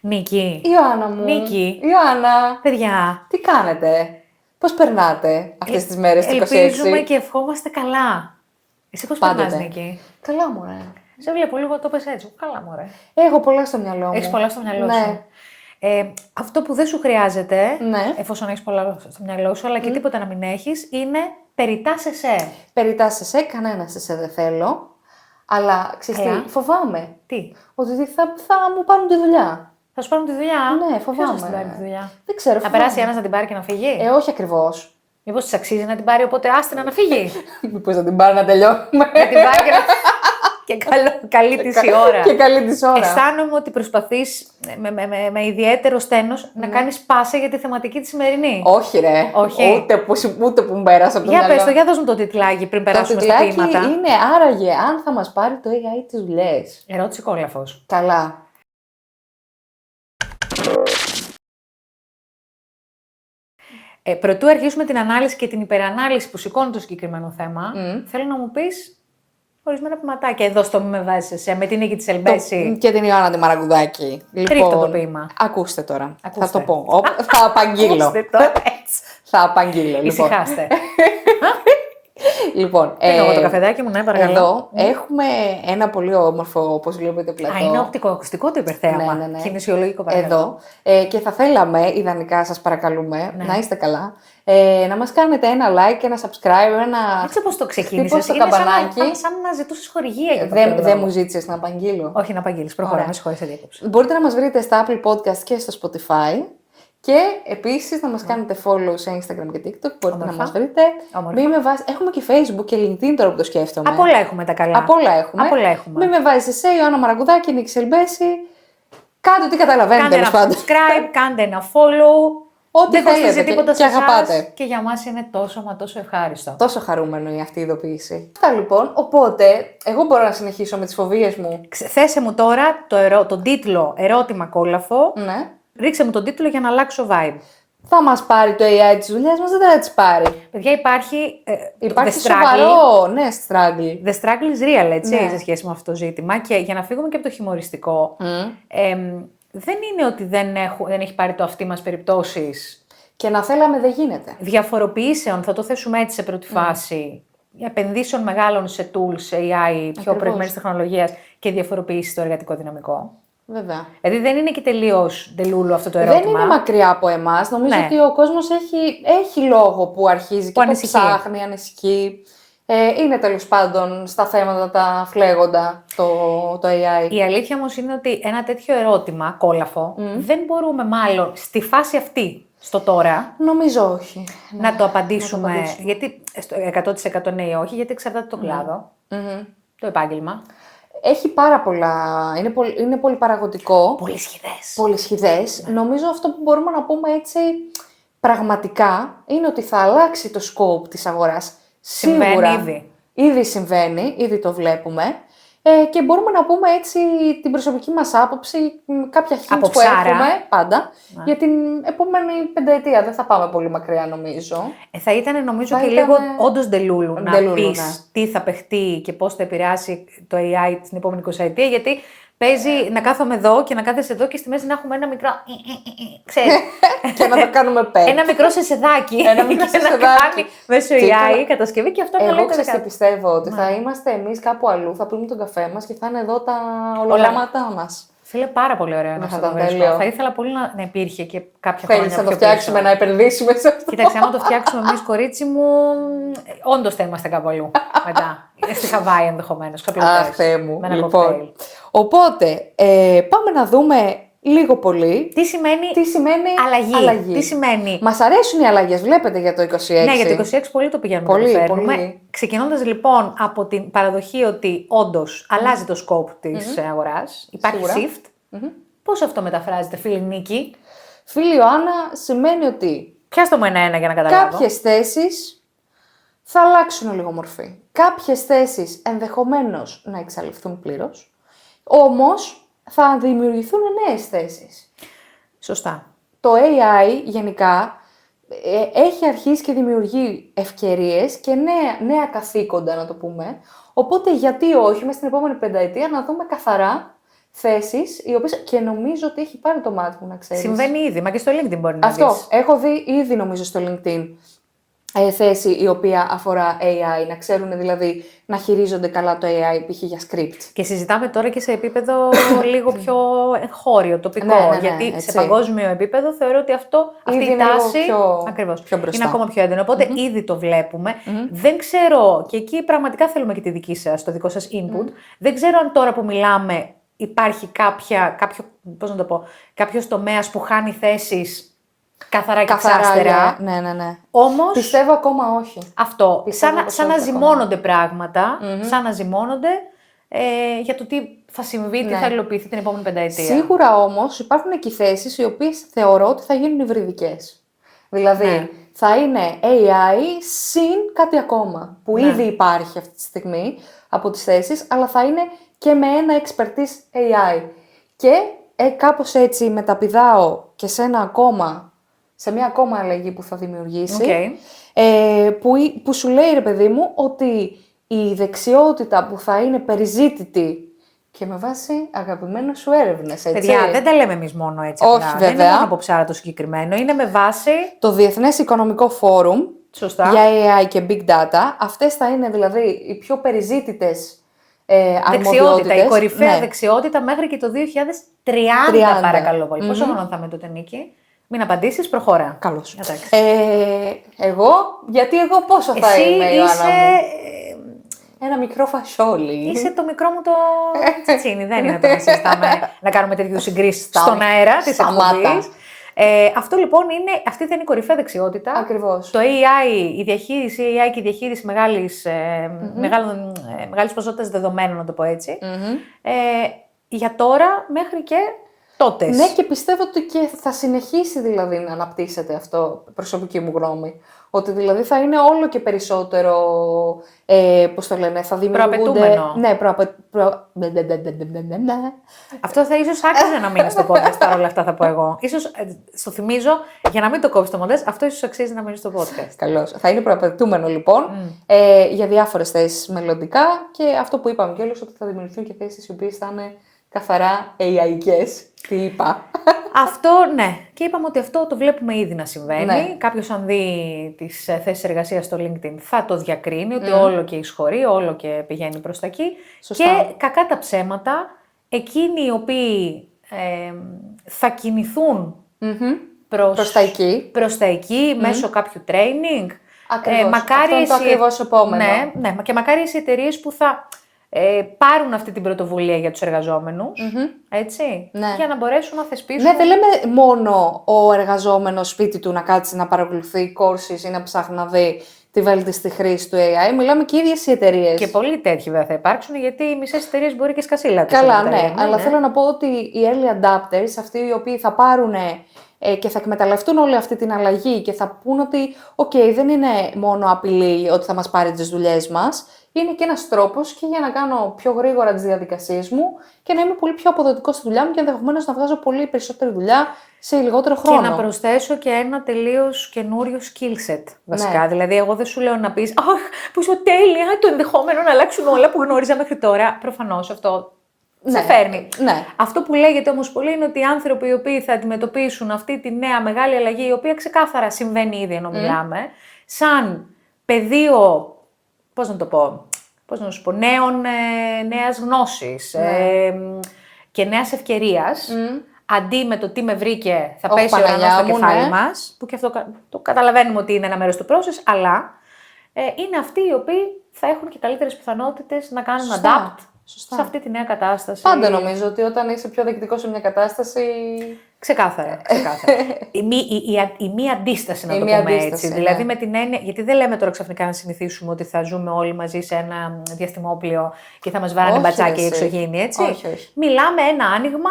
Νίκη. Ιωάννα μου. Νίκη. Ιωάννα. Παιδιά. Τι κάνετε, πώς περνάτε αυτές τις μέρες του 26? Ελπίζουμε και ευχόμαστε καλά. Εσύ πώς περνάς, Νίκη? Καλά, μωρέ. Σε βλέπω λίγο, το πες έτσι. Καλά, μωρέ. Έχω πολλά στο μυαλό μου. Έχεις πολλά στο μυαλό Ναι. σου. Αυτό που δεν σου χρειάζεται, Ναι. εφόσον έχεις πολλά στο μυαλό σου, αλλά και τίποτα να μην έχεις, είναι περιτά σε σε. Περιτά σε σε, κανένα σε σε δεν θέλω. Αλλά ξέρεις Καλά. τι, φοβάμαι. Τι, Ότι θα μου πάρουν τη δουλειά. θα σου πάρουν τη δουλειά? Ναι, Ποιος φοβάμαι. θα στην πάρει τη δουλειά? Δεν ξέρω. Να φοβάμαι. περάσει ένας να την πάρει και να φύγει? Όχι ακριβώς. Μήπως της αξίζει να την πάρει, οπότε άστηνα να φύγει. Μήπως θα την πάρω να τελειώνουμε. Να την πάρει και να. Και καλή της η ώρα. Και καλή της ώρα. Αισθάνομαι ότι προσπαθείς με ιδιαίτερο στένος να κάνεις πάσα για τη θεματική τη σημερινή. Όχι, ρε. Όχι. Ούτε που μου πέρασε από το Για μυαλό. πες το, για δώσ' μου το τιτλάκι πριν Το περάσουμε στα τιτλάκι ποίηματα. είναι άραγε αν θα μας πάρει το AI τις δουλειές. Ερώτηση κόλαφος. Καλά. Προτού αρχίσουμε την ανάλυση και την υπερανάλυση που σηκώνει το συγκεκριμένο θέμα, θέλω να μου πεις ορισμένα ποιηματάκια εδώ στο Μη με βάζεις εσέ, με την Νίκη της Ελμπέση. Και την Ιωάννα τη Μαραγκουδάκη. Ρίχτω το ποίημα. Ακούστε τώρα. Ακούστε. Θα το πω. Θα απαγγείλω. Ακούστε το, έτσι. Θα απαγγείλω. Λοιπόν. Ησυχάστε. Λοιπόν, Πίνω εγώ το καφεδάκι μου, ναι, παρακαλώ. εδώ έχουμε ένα πολύ όμορφο, όπως βλέπετε, πλατό. Α, είναι οπτικοακουστικό το υπερθέαμα. Ναι. Κινησιολογικό, παρακαλώ. Εδώ. Και θα θέλαμε, ιδανικά σας παρακαλούμε, να είστε καλά, να μας κάνετε ένα like, ένα subscribe, ένα... Έτσι όπως το ξεκίνησες, χτύπω στο είναι καμπανάκι. σαν να ζητούσες χορηγία για το Δεν μου ζήτησες να απαγγείλω. Όχι, να απαγγείλεις. Προχωρά, Ωραία. με συγχωρείς, διέκοψα. Μπορείτε να μας βρείτε στα Apple Podcast και στο Spotify. Και επίσης να μας κάνετε follow σε Instagram και TikTok. Μπορείτε να μας βρείτε. Όμορφα. Μη με βάζεις... Έχουμε και Facebook και LinkedIn τώρα που το σκέφτομαι. Από όλα έχουμε τα καλά. Από όλα έχουμε. Από όλα έχουμε. Μη με βάζεις εσέ, Ιωάννα Μαραγκουδάκη, Νίκη Ελμπέση. Κάντε ό,τι καταλαβαίνετε, Κάντε ένα τέλος πάντων. subscribe, κάντε ένα follow. Ό,τι Δεν θέλετε κοστίζει τίποτα και σε εσάς αγαπάτε. και για μας είναι τόσο μα τόσο ευχάριστο. Τόσο χαρούμενο η αυτή η ειδοποίηση. Αυτά λοιπόν. Οπότε, εγώ μπορώ να συνεχίσω με τις φοβίες μου. Θέσε μου τώρα τον τίτλο ερώτημα κόλαφο. Ναι. Ρίξε μου τον τίτλο για να αλλάξω vibe. Θα μας πάρει το AI τις δουλειές μας, δεν θα τις πάρει. Παιδιά, υπάρχει. Υπάρχει the struggle. σοβαρό, ναι, struggle. The struggle is real, έτσι, Ναι. σε σχέση με αυτό το ζήτημα. Και για να φύγουμε και από το χιουμοριστικό, δεν είναι ότι δεν έχει πάρει το αυτί μας περιπτώσεις Και να θέλαμε δεν γίνεται. διαφοροποιήσεων, θα το θέσουμε έτσι σε πρώτη φάση, επενδύσεων μεγάλων σε tools, σε AI, πιο προηγμένης τεχνολογίας και διαφοροποίηση στο εργατικό δυναμικό. Βέβαια. Δηλαδή δεν είναι και τελείως ντελούλου αυτό το ερώτημα. Δεν είναι μακριά από εμάς. Νομίζω Ναι. ότι ο κόσμος έχει λόγο που αρχίζει και το ανησυχεί. ψάχνει, ανησυχεί. Είναι τέλος πάντων στα θέματα τα φλέγοντα το AI. Η αλήθεια όμως είναι ότι ένα τέτοιο ερώτημα, κόλαφο, δεν μπορούμε μάλλον στη φάση αυτή, στο τώρα, Νομίζω όχι. να το απαντήσουμε. Γιατί στο 100% ναι ή όχι, γιατί εξαρτάται τον κλάδο, το επάγγελμα. Έχει πάρα πολλά. Είναι πολύ παραγωγικό. Πολυσχηδές. Πολυσχηδές. Νομίζω αυτό που μπορούμε να πούμε έτσι πραγματικά είναι ότι θα αλλάξει το scope της αγοράς. Συμβαίνει Σίγουρα. ήδη. Ήδη συμβαίνει, ήδη το βλέπουμε. Και μπορούμε να πούμε έτσι την προσωπική μας άποψη, κάποια hints Από που ψάρα. έχουμε πάντα, για την επόμενη πενταετία. Δεν θα πάμε πολύ μακριά νομίζω. Θα ήταν νομίζω Θα και ήταν, λίγο όντως ντελούλου να ντελούλου, πεις ναι. τι θα παιχτεί και πώς θα επηρεάσει το AI την επόμενη 20 ετία, γιατί παίζει να κάθομαι εδώ και να κάθεσαι εδώ και στη μέση να έχουμε ένα μικρό. Ξέρεις, Και να το κάνουμε πέρα. ένα μικρό σεσεδάκι. Ένα μικρό και να σεσεδάκι. κάνει μέσω Και AI καλά. κατασκευή και αυτό να Εγώ λέει ξέρεις τι το πιστεύω, ότι θα είμαστε εμείς κάπου αλλού, θα πίνουμε τον καφέ μας και θα είναι εδώ τα ολογράμματά μας. Φίλε, πάρα πολύ ωραίο είναι θα αυτό το ήταν βρίσκω. τέλειο. Θα ήθελα πολύ να υπήρχε και κάποια Θέλεις χρόνια να το πιο φτιάξουμε, πίσω. να επενδύσουμε σε αυτό. Κοίταξε, άμα το φτιάξουμε εμείς, κορίτσι μου, όντως θα είμαστε κάπου αλλού μετά. Στη Χαβάη ενδεχομένως. Αχ, Θεέ μου. Με ένα Λοιπόν, κοκτέιλ. οπότε, πάμε να δούμε λίγο πολύ Τι σημαίνει αλλαγή. Τι σημαίνει. Μας αρέσουν οι αλλαγές, βλέπετε, για το 26. Ναι, για το 26 πολύ το πηγαίνουμε Πολύ, να το φέρνουμε. πολύ. Ξεκινώντας λοιπόν από την παραδοχή ότι όντως αλλάζει το scope της αγοράς, υπάρχει Σίγουρα. shift. Πώς αυτό μεταφράζεται, φίλη Νίκη? Φίλη Ιωάννα, σημαίνει ότι Πιάστε μου ένα-ένα για να καταλάβω. κάποιες θέσεις θα αλλάξουν λίγο μορφή. Κάποιες θέσεις ενδεχομένως να εξαλειφθούν πλήρως, όμως θα δημιουργηθούν νέες θέσεις. Σωστά. Το AI γενικά έχει αρχίσει και δημιουργεί ευκαιρίες και νέα καθήκοντα, να το πούμε. Οπότε γιατί όχι, μέσα στην επόμενη πενταετία να δούμε καθαρά θέσεις, οι οποίες και νομίζω ότι έχει πάρει το μάτι μου, να ξέρεις. Συμβαίνει ήδη, μα και στο LinkedIn μπορεί να Αυτό, δεις. έχω δει ήδη νομίζω στο LinkedIn θέση η οποία αφορά AI, να ξέρουν δηλαδή να χειρίζονται καλά το AI, π.χ. για scripts. Και συζητάμε τώρα και σε επίπεδο λίγο πιο εγχώριο, τοπικό. Ναι, γιατί έτσι. σε παγκόσμιο επίπεδο θεωρώ ότι αυτή Ήδη η είναι λίγο τάση πιο μπροστά. είναι ακόμα πιο έντονο. Οπότε ήδη το βλέπουμε. Δεν ξέρω, και εκεί πραγματικά θέλουμε και τη δική σας, το δικό σας input. Δεν ξέρω αν τώρα που μιλάμε υπάρχει κάποιος τομέας που χάνει θέσεις καθαρά και εξάστερα. Ναι. Όμως, Πιστεύω ακόμα όχι. αυτό, Πιστεύω σαν να ζυμώνονται πράγματα, σαν να ζυμώνονται για το τι θα συμβεί, τι θα υλοποιηθεί την επόμενη πενταετία. Σίγουρα όμως υπάρχουν και θέσεις οι οποίες θεωρώ ότι θα γίνουν υβριδικές. Δηλαδή, θα είναι AI συν κάτι ακόμα, που ήδη υπάρχει αυτή τη στιγμή από τις θέσεις, αλλά θα είναι και με ένα expertise AI. Και κάπως έτσι μεταπηδάω και σε μια ακόμα αλλαγή που θα δημιουργήσει, που σου λέει, ρε παιδί μου, ότι η δεξιότητα που θα είναι περιζήτητη και με βάση αγαπημένες σου έρευνες, έτσι. Παιδιά, δεν τα λέμε εμείς μόνο έτσι. Όχι, απλά. βέβαια. Δεν είναι μόνο από ψάρα το συγκεκριμένο, είναι με βάση το Διεθνές Οικονομικό Φόρουμ για AI και Big Data. Αυτές θα είναι δηλαδή οι πιο περιζήτητες δεξιότητα, η κορυφαία ναι. δεξιότητα μέχρι και το 2030, παρακαλώ πολύ. Πόσο χρόνο θα είμαι τότε, Νίκη? Μην απαντήσεις, προχώρα. Καλώς. Γιατί εγώ πόσο θα είμαι, Ιωάννα μου? Ένα μικρό φασόλι. Είσαι το μικρό μου το τσιτσίνι. Δεν είναι το να συζητάμε, να κάνουμε τέτοιου συγκρίσεις στον αέρα της εκπομπής. Αυτό λοιπόν αυτή θα είναι η κορυφαία δεξιότητα. Ακριβώς. Το AI, η διαχείριση AI και η διαχείριση μεγάλης ποσότητας δεδομένων, να το πω έτσι. Για τώρα μέχρι και τότε. Ναι, και πιστεύω ότι και θα συνεχίσει δηλαδή να αναπτύσσεται αυτό, προσωπική μου γνώμη. Ότι δηλαδή θα είναι όλο και περισσότερο, πώς το λένε, θα δημιουργούνται... Ναι, Αυτό θα ίσως άξιζε να μείνει στο podcast, παρόλα αυτά θα πω εγώ. Ίσως, στο θυμίζω, για να μην το κόψει το μοντάζ, αυτό ίσως αξίζει να μείνει στο podcast. Καλώς. Θα είναι προαπαιτούμενο λοιπόν για διάφορες θέσεις μελλοντικά και αυτό που είπαμε κιόλας, ότι θα δημιουργηθούν και θέσεις οι οποίες θα είναι καθαρά AI-κες. Τι είπα. Αυτό, ναι. Και είπαμε ότι αυτό το βλέπουμε ήδη να συμβαίνει. Ναι. Κάποιος αν δει τις θέσεις εργασίας στο LinkedIn θα το διακρίνει, ότι όλο και εισχωρεί, όλο και πηγαίνει προς τα εκεί. Σωστά. Και κακά τα ψέματα, εκείνοι οι οποίοι θα κινηθούν προς τα εκεί μέσω κάποιου training. Ακριβώς. Αυτό είναι το ακριβώς επόμενο. Ναι, και μακάρι οι εταιρείες που θα πάρουν αυτή την πρωτοβουλία για τους εργαζόμενους, έτσι, για να μπορέσουν να θεσπίσουν... Ναι, δεν λέμε μόνο ο εργαζόμενος σπίτι του να κάτσει να παρακολουθεί courses ή να ψάχνει να δει τη βέλτιστη χρήση του AI, μιλάμε και οι ίδιες οι εταιρείες. Και πολλοί τέτοιοι βέβαια θα υπάρξουν, γιατί οι μισές εταιρείες μπορεί και σκασίλα τους. Καλά, ναι, αλλά θέλω να πω ότι οι early adapters, αυτοί οι οποίοι θα πάρουν και θα εκμεταλλευτούν όλη αυτή την αλλαγή και θα πούν ότι δεν είναι μόνο απειλή ότι θα μας πάρει τις δουλειές μας, είναι και ένας τρόπος και για να κάνω πιο γρήγορα τις διαδικασίες μου και να είμαι πολύ πιο αποδοτικός στη δουλειά μου και ενδεχομένως να βγάζω πολύ περισσότερη δουλειά σε λιγότερο χρόνο. Και να προσθέσω και ένα τελείως καινούριο skill set, βασικά. Ναι. Δηλαδή, εγώ δεν σου λέω να πεις «Αχ, πόσο τέλεια, το ενδεχόμενο να αλλάξουν όλα που γνώριζα μέχρι τώρα». Προφανώς αυτό σε φέρνει. Ναι. Αυτό που λέγεται όμως πολύ είναι ότι οι άνθρωποι οι οποίοι θα αντιμετωπίσουν αυτή τη νέα μεγάλη αλλαγή, η οποία ξεκάθαρα συμβαίνει ήδη ενώ μιλάμε, σαν πεδίο, πώς να σου πω, νέας γνώσης και νέας ευκαιρίας, αντί με το τι με βρήκε θα πέσει ο ουρανός στο κεφάλι μας, που και αυτό το καταλαβαίνουμε ότι είναι ένα μέρος του process, αλλά είναι αυτοί οι οποίοι θα έχουν και καλύτερες πιθανότητες να κάνουν adapt σε αυτή τη νέα κατάσταση. Πάντα νομίζω ότι όταν είσαι πιο δεκτικός σε μια κατάσταση... Ξεκάθαρα. Η μία αντίσταση, να το πούμε έτσι. Ναι. Δηλαδή με την έννοια. Γιατί δεν λέμε τώρα ξαφνικά να συνηθίσουμε ότι θα ζούμε όλοι μαζί σε ένα διαστημόπλαιο και θα μας βάρανε μπατσάκια εξωγήινοι, έτσι. Όχι. Μιλάμε ένα άνοιγμα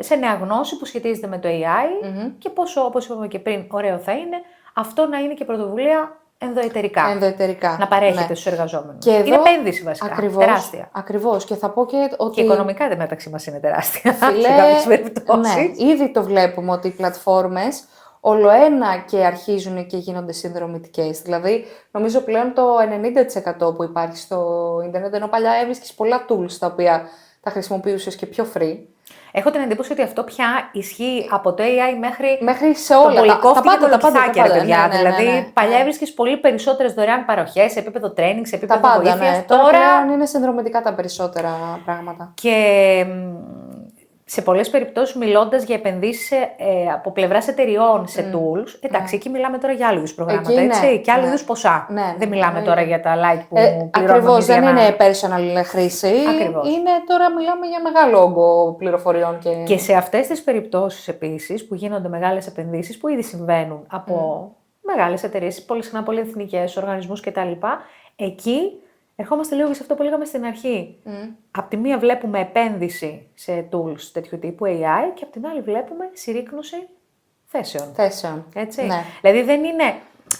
σε νέα γνώση που σχετίζεται με το AI και πόσο, όπως είπαμε και πριν, ωραίο θα είναι αυτό να είναι και πρωτοβουλία ενδοετερικά. Να παρέχεται στους εργαζόμενους. Και εδώ, είναι επένδυση βασικά. Τεράστια. Ακριβώς. Και θα πω και ότι. Και οικονομικά δεν μεταξύ μας είναι τεράστια. Φίλε, σε κάποιες περιπτώσεις. Ναι, ήδη το βλέπουμε ότι οι πλατφόρμες ολοένα και αρχίζουν και γίνονται συνδρομητικές. Δηλαδή, νομίζω πλέον το 90% που υπάρχει στο ίντερνετ, ενώ παλιά έβρισκες πολλά tools τα οποία θα χρησιμοποιούσες και πιο free. Έχω την εντύπωση ότι αυτό πια ισχύει από το AI Μέχρι σε όλα το πολυκόφτη και το τα πάντα, λογιστάκια, ρε παιδιά. ναι. Δηλαδή, παλιά έβρισκες πολύ περισσότερες δωρεάν παροχές σε επίπεδο training, σε επίπεδο Τα πάντα, βοήθειας. ναι. Τώρα πλέον είναι συνδρομητικά τα περισσότερα πράγματα. Και σε πολλές περιπτώσεις, μιλώντας για επενδύσεις από πλευράς εταιριών σε tools, εντάξει, εκεί μιλάμε τώρα για άλλου είδους προγράμματα, Εκεί, έτσι, ναι, και άλλου ναι. είδους ποσά. Ναι, Δεν μιλάμε ναι, τώρα για τα like που πληρώνουμε Ακριβώς, εμείς δεν για είναι personal χρήση. Ακριβώς. Είναι τώρα μιλάμε για μεγάλο όγκο πληροφοριών. Και σε αυτές τις περιπτώσεις επίσης που γίνονται μεγάλες επενδύσεις που ήδη συμβαίνουν από μεγάλες εταιρείες, πολύ συχνά πολυεθνικές, οργανισμούς κτλ. Εκεί ερχόμαστε λίγο και σε αυτό που λέγαμε στην αρχή. Απ' τη μία βλέπουμε επένδυση σε tools τέτοιου τύπου AI και απ' την άλλη βλέπουμε συρρίκνωση θέσεων. Έτσι. Ναι. Δηλαδή δεν είναι,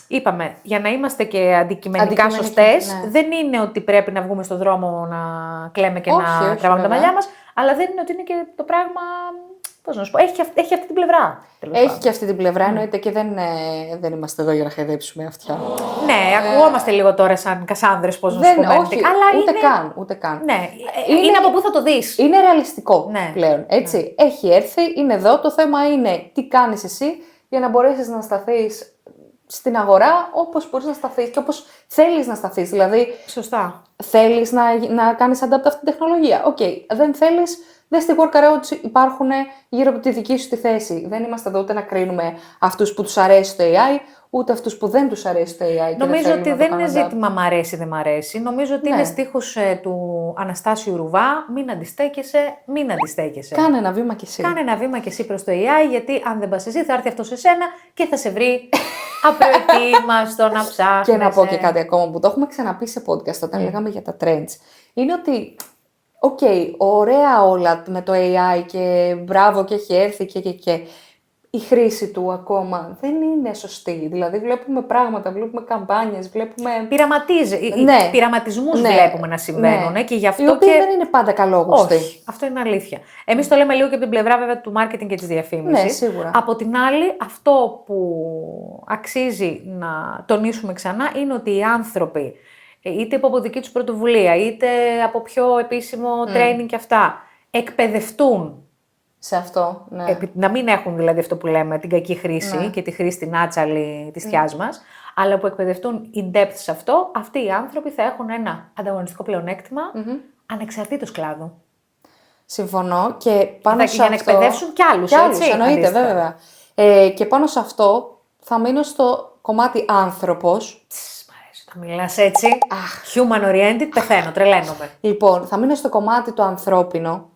είπαμε, για να είμαστε και αντικειμενικά σωστές, ναι. δεν είναι ότι πρέπει να βγούμε στον δρόμο να κλαίμε και Όχι, να όχι, τραβάμε τα βέβαια. μαλλιά μας, αλλά δεν είναι ότι είναι και το πράγμα, πώς να σου πω, έχει αυτή την πλευρά. Έχει και αυτή την πλευρά, εννοείται, και δεν είμαστε εδώ για να χαϊδέψουμε αυτιά. Ναι, ακουγόμαστε λίγο τώρα σαν Κασάνδρες, πώς να σου πω. Όχι, αλλά ούτε καν. Ναι, είναι από πού θα το δεις. Είναι ρεαλιστικό Ναι. πλέον, έτσι. Έχει έρθει, είναι εδώ, το θέμα είναι τι κάνεις εσύ για να μπορέσεις να σταθείς στην αγορά όπως μπορείς να σταθείς και όπως θέλεις να σταθείς. Δηλαδή, Σωστά. θέλεις να κάνεις adapt αυτή την τεχνολογία. Οκ, δεν θέλεις, δες τι workarounds υπάρχουν γύρω από τη δική σου τη θέση. Δεν είμαστε εδώ ούτε να κρίνουμε αυτούς που τους αρέσει το AI, ούτε αυτούς που δεν τους αρέσει το AI. Νομίζω ότι δεν είναι ζήτημα μ' αρέσει ή δεν μ' αρέσει. Νομίζω ότι Ναι. είναι στίχος του Αναστάσιου Ρουβά, μην αντιστέκεσαι. Κάνε ένα βήμα κι εσύ. Κάνε ένα βήμα κι εσύ προς το AI, γιατί αν δεν πας εσύ θα έρθει αυτό σε σένα και θα σε βρει απροετοίμαστο να ψάχνεις. Και να πω και κάτι ακόμα που το έχουμε ξαναπεί σε podcast όταν λέγαμε για τα trends. Είναι ότι, ωραία όλα με το AI και μπράβο και έχει έρθει και η χρήση του ακόμα δεν είναι σωστή. Δηλαδή βλέπουμε πράγματα, βλέπουμε καμπάνιες, βλέπουμε... Πειραματισμούς βλέπουμε να συμβαίνουν και γι' αυτό οι οποίοι δεν είναι πάντα καλόγουστοι. Όχι, αυτό είναι αλήθεια. Εμείς το λέμε λίγο και από την πλευρά βέβαια του marketing και της διαφήμισης. Ναι, σίγουρα. Από την άλλη, αυτό που αξίζει να τονίσουμε ξανά είναι ότι οι άνθρωποι, είτε από δική τους πρωτοβουλία, είτε από πιο επίσημο training και αυτά, εκπαιδευτούν. Σε αυτό, ναι. Να μην έχουν δηλαδή αυτό που λέμε την κακή χρήση και τη χρήση την άτσαλη της θειάς μας, αλλά που εκπαιδευτούν in depth σε αυτό, αυτοί οι άνθρωποι θα έχουν ένα ανταγωνιστικό πλεονέκτημα ανεξαρτήτως κλάδου. Συμφωνώ και πάνω σε για να εκπαιδεύσουν κι άλλους, έτσι. Εννοείται, αντίστοιχα. βέβαια. Και πάνω σε αυτό θα μείνω στο κομμάτι άνθρωπος. Μ' αρέσει να μιλάς έτσι. Human oriented, πεθαίνω, τρελαίνομαι. Λοιπόν, θα μείνω στο κομμάτι το ανθρώπινο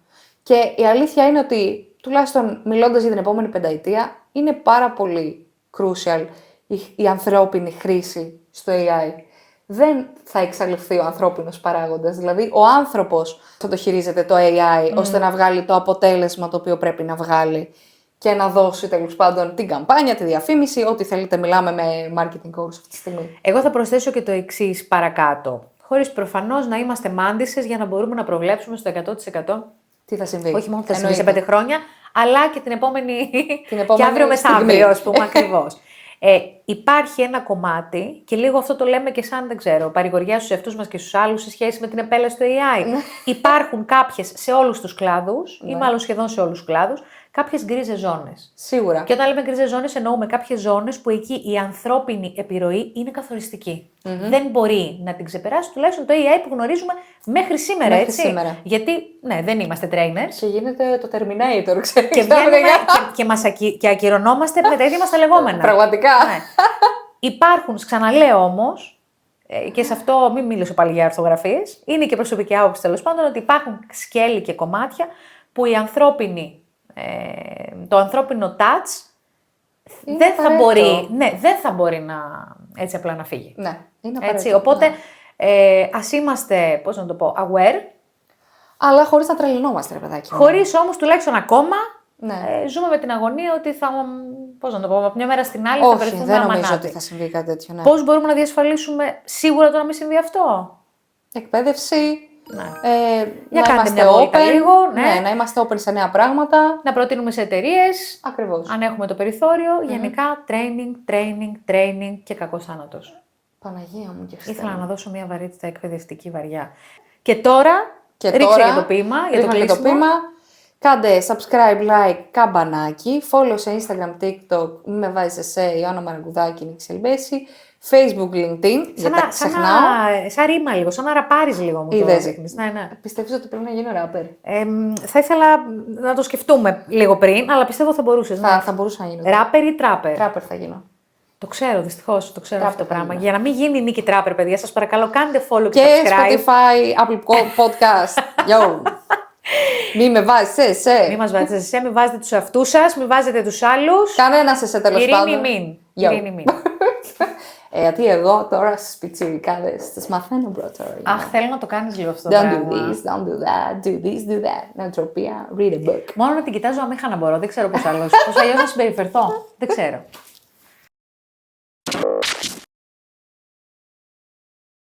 και η αλήθεια είναι ότι, τουλάχιστον μιλώντας για την επόμενη πενταετία, είναι πάρα πολύ crucial η ανθρώπινη χρήση στο AI. Δεν θα εξαλειφθεί ο ανθρώπινος παράγοντας, δηλαδή ο άνθρωπος θα το χειρίζεται το AI ώστε να βγάλει το αποτέλεσμα το οποίο πρέπει να βγάλει και να δώσει τέλος πάντων την καμπάνια, τη διαφήμιση, ό,τι θέλετε, μιλάμε με marketing coach αυτή τη στιγμή. Εγώ θα προσθέσω και το εξής παρακάτω. Χωρίς προφανώς να είμαστε μάντισσες για να μπορούμε να προβλέψουμε στο 100%. Τι θα συμβεί. Όχι μόνο που θα συμβεί σε 5 χρόνια, αλλά και την επόμενη και αύριο στιγμή. μεθαύριο, ας πούμε, ακριβώς. Υπάρχει ένα κομμάτι, και λίγο αυτό το λέμε και σαν, δεν ξέρω, παρηγοριά στους εαυτούς μας και στους άλλους σε σχέση με την επέλαση του AI. Υπάρχουν κάποιες σε όλους τους κλάδους, ή μάλλον σχεδόν σε όλους τους κλάδους, κάποιες γκρίζες ζώνες. Σίγουρα. Και όταν λέμε γκρίζες ζώνες, εννοούμε κάποιες ζώνες που εκεί η ανθρώπινη επιρροή είναι καθοριστική. Δεν μπορεί να την ξεπεράσει, τουλάχιστον το AI που γνωρίζουμε μέχρι σήμερα, Μέχρι έτσι. σήμερα. Γιατί, ναι, δεν είμαστε trainers. Και γίνεται το Terminator, ξέρεις. Και βγαίνουμε και ακυρωνόμαστε με τα ίδια μας τα λεγόμενα. Πραγματικά. Ναι. Υπάρχουν, ξαναλέω όμως, και σε αυτό μην μίλησω πάλι για orthografίες, είναι και προσωπική άποψη τέλος πάντων, ότι υπάρχουν σκέλη και κομμάτια που το ανθρώπινο touch δεν θα μπορεί να έτσι απλά να φύγει. Ναι, είναι Έτσι, απαραίτητο. οπότε ας είμαστε, πώς να το πω, aware, αλλά χωρίς να τρελαινόμαστε, ρε παιδάκι. χωρίς όμως τουλάχιστον ακόμα Ναι. ζούμε με την αγωνία ότι θα, πώς να το πω, από μια μέρα στην άλλη θα Όχι, βρεθούμε δεν νομίζω αμανάτι. ότι θα συμβεί κάτι τέτοιο. Ναι. Πώς μπορούμε να διασφαλίσουμε σίγουρα το να μην συμβεί αυτό? Εκπαίδευση. Ναι. Να κάντε είμαστε μια βόλτα open. λίγο, ναι. Να είμαστε open σε νέα πράγματα. Να προτείνουμε σε εταιρείες, Ακριβώς. αν έχουμε το περιθώριο, γενικά training και κακός θάνατος. Παναγία μου και Χριστέ. Ήθελα να δώσω μια βαρύτητα εκπαιδευτική βαριά. Και τώρα Και ρίξε τώρα, για το ποίημα, για το ρίχνω για κλείσιμο. ποίημα. Κάντε subscribe, like, καμπανάκι. Follow σε Instagram, TikTok. Μην με βάζεις εσέ, Ιωάννα Μαραγκουδάκη, Νίκη Σελμπέση. Facebook, LinkedIn. Γιατί τα ξεχνάω. Σαν ρήμα λίγο, σαν να ραπάρεις λίγο μου το Είδες. δείχνεις. Ναι. Πιστεύεις ότι πρέπει να γίνω ράπερ? Θα ήθελα να το σκεφτούμε λίγο πριν, αλλά πιστεύω θα μπορούσες. Ναι. Θα μπορούσα να γίνω. Ράπερ ή τράπερ? Τράπερ θα γίνω. Το ξέρω, δυστυχώς, το ξέρω Τράπερ αυτό το θα πράγμα. γίνω. Για να μην γίνει η Νίκη Τράπερ, παιδιά, σας παρακαλώ, κάντε follow και Και subscribe. Spotify, Apple Podcast. Yo. Μη με βάζεις εσέ. Μην μας βάζετε εσέ, μην βάζετε τους εαυτούς σας, μην βάζετε τους άλλους. Κανένας εσέ τέλος πάντων. Ειρήνη μην. Yo. Ειρήνη μην. Γιατί εγώ τώρα στις πιτσιρικάδες τις μαθαίνω πρώτα. Αχ, θέλω να το κάνεις λίγο αυτό το Don't do πράγμα. this, don't do that, do this, do that. Νοοτροπία, read a book. Μόνο να την κοιτάζω αμήχανα μπορώ, δεν ξέρω πώς αλλιώς να συμπεριφερθώ. Δεν ξέρω.